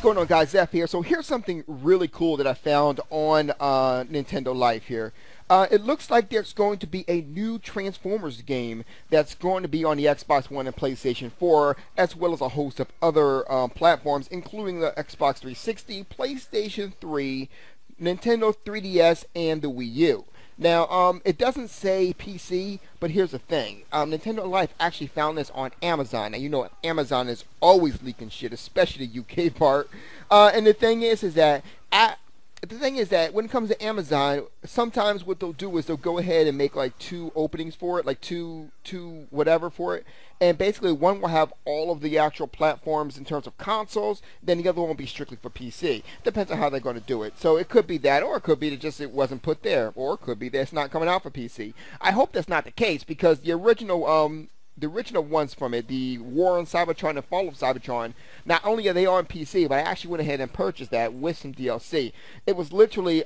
going on, guys? Zeph here. So here's something really cool that I found on Nintendo Life here. It looks like there's going to be a new Transformers game that's going to be on the Xbox One and PlayStation 4, as well as a host of other platforms, including the Xbox 360, PlayStation 3, Nintendo 3DS, and the Wii U. Now, it doesn't say PC, but here's the thing. Nintendo Life actually found this on Amazon. Now, you know Amazon is always leaking shit, especially the UK part. And the thing is that when it comes to Amazon, sometimes what they'll do is they'll go ahead and make like two openings for it, like two whatever for it. And basically one will have all of the actual platforms in terms of consoles, then the other one will be strictly for PC. Depends on how they're going to do it. So it could be that, or it could be that just it wasn't put there, or it could be that it's not coming out for PC. I hope that's not the case, because the original ones from it, the War on Cybertron and Fall of Cybertron, not only are they on PC, but I actually went ahead and purchased that with some DLC. It was literally,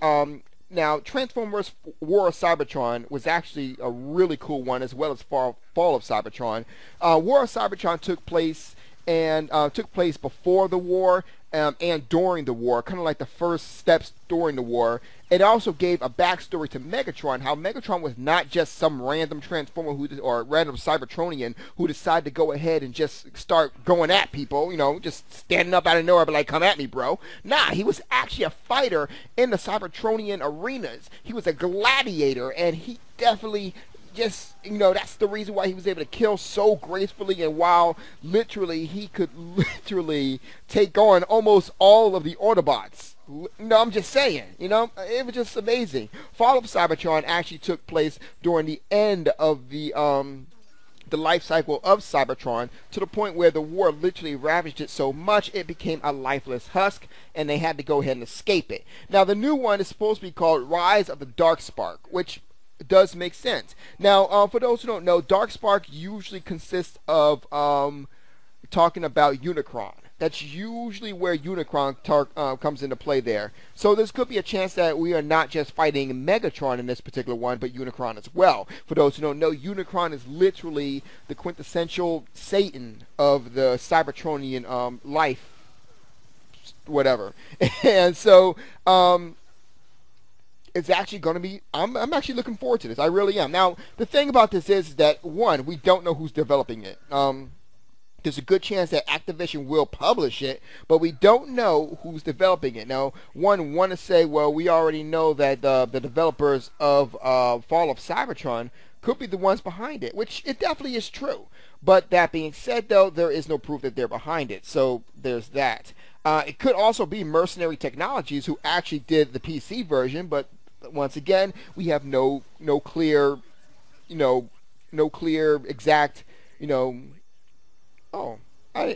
now Transformers War of Cybertron was actually a really cool one, as well as Fall of Cybertron. War of Cybertron took place before the war and during the war, kind of like the first steps during the war. It also gave a backstory to Megatron, how Megatron was not just some random Transformer or random Cybertronian who decided to go ahead and just start going at people, you know, just standing up out of nowhere, but like, come at me, bro. Nah, he was actually a fighter in the Cybertronian arenas. He was a gladiator, and he definitely just, you know, that's the reason why he was able to kill so gracefully, and while literally he could literally take on almost all of the Autobots. No, I'm just saying, you know, it was just amazing. Fall of Cybertron actually took place during the end of the life cycle of Cybertron, to the point where the war literally ravaged it so much it became a lifeless husk, and they had to go ahead and escape it. Now, the new one is supposed to be called Rise of the Darkspark, which does make sense. Now, for those who don't know, Darkspark usually consists of talking about Unicron. That's usually where Unicron comes into play there. So this could be a chance that we are not just fighting Megatron in this particular one, but Unicron as well. For those who don't know, Unicron is literally the quintessential Satan of the Cybertronian life, whatever. And so, it's actually going to be, I'm actually looking forward to this. I really am. Now, the thing about this is that, one, we don't know who's developing it. There's a good chance that Activision will publish it, but we don't know who's developing it. Now, one want to say, well, we already know that the developers of Fall of Cybertron could be the ones behind it, which it definitely is true. But that being said, though, there is no proof that they're behind it, so there's that. It could also be Mercenary Technologies, who actually did the PC version, but once again, we have no clear, exact, oh,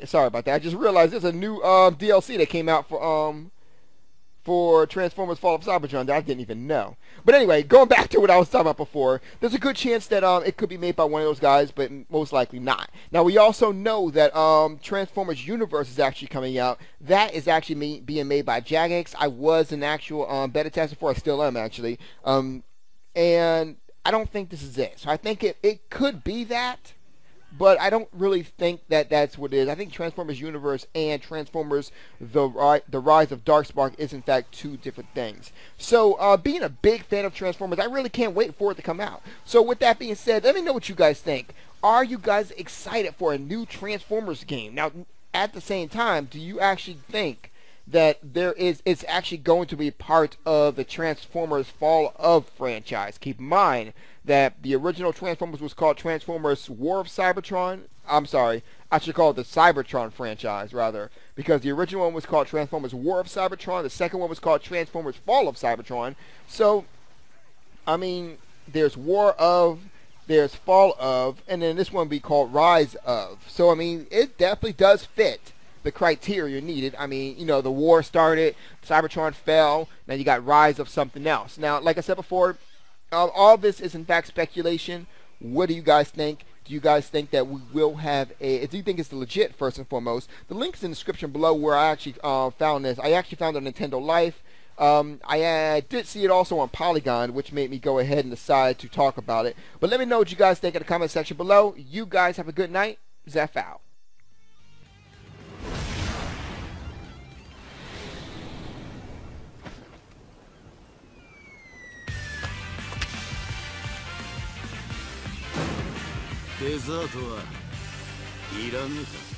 sorry about that. I just realized there's a new DLC that came out for Transformers Fall of Cybertron that I didn't even know. But anyway, going back to what I was talking about before, there's a good chance that it could be made by one of those guys, but most likely not. Now, we also know that Transformers Universe is actually coming out. That is actually being made by Jagex. I was an actual beta tester for it. I still am, actually. And I don't think this is it. So I think it could be that, but I don't really think that that's what it is. I think Transformers Universe and Transformers The Rise of Darkspark is in fact two different things. So being a big fan of Transformers, I really can't wait for it to come out. So with that being said, let me know what you guys think. Are you guys excited for a new Transformers game? Now, at the same time, do you actually think that it's actually going to be part of the Transformers Fall of franchise? Keep in mind that the original Transformers was called Transformers War of Cybertron. I'm sorry, I should call it the Cybertron franchise, rather, because the original one was called Transformers War of Cybertron. The second one was called Transformers Fall of Cybertron. So, I mean, there's War of, there's Fall of, and then this one will be called Rise of. So, I mean, it definitely does fit the criteria needed. I mean, you know, the war started, Cybertron fell, now you got Rise of something else. Now, like I said before, all this is in fact speculation. What do you guys think? Do you guys think that we will have a, do you think it's legit, first and foremost? The link's in the description below where I actually found this. I actually found it on Nintendo Life. I did see it also on Polygon, which made me go ahead and decide to talk about it. But let me know what you guys think in the comment section below. You guys have a good night. Zeph out. デザートはいらぬか。